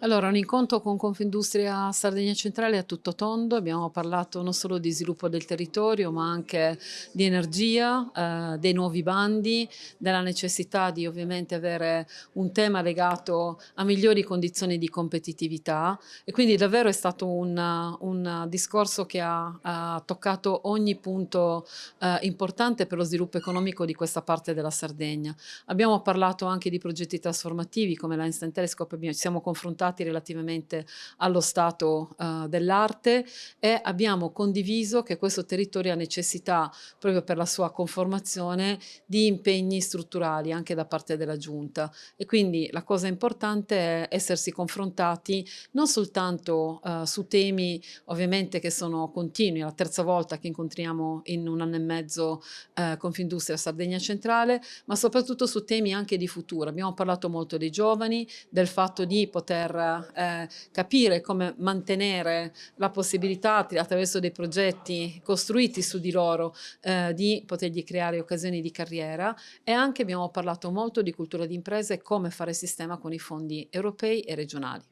Allora, un incontro con Confindustria Sardegna Centrale a tutto tondo. Abbiamo parlato non solo di sviluppo del territorio, ma anche di energia, dei nuovi bandi, della necessità di ovviamente avere un tema legato a migliori condizioni di competitività, e quindi davvero è stato un discorso che ha toccato ogni punto importante per lo sviluppo economico di questa parte della Sardegna. Abbiamo parlato anche di progetti trasformativi come l'Einstein Telescope, ci siamo confrontati relativamente allo stato dell'arte, e abbiamo condiviso che questo territorio ha necessità, proprio per la sua conformazione, di impegni strutturali anche da parte della Giunta. E quindi la cosa importante è essersi confrontati non soltanto su temi ovviamente che sono continui, è la terza volta che incontriamo in un anno e mezzo Confindustria Sardegna Centrale, ma soprattutto su temi anche di futuro. Abbiamo parlato molto dei giovani, del fatto di poter capire come mantenere la possibilità, attraverso dei progetti costruiti su di loro, di potergli creare occasioni di carriera, e anche abbiamo parlato molto di cultura di impresa e come fare sistema con i fondi europei e regionali.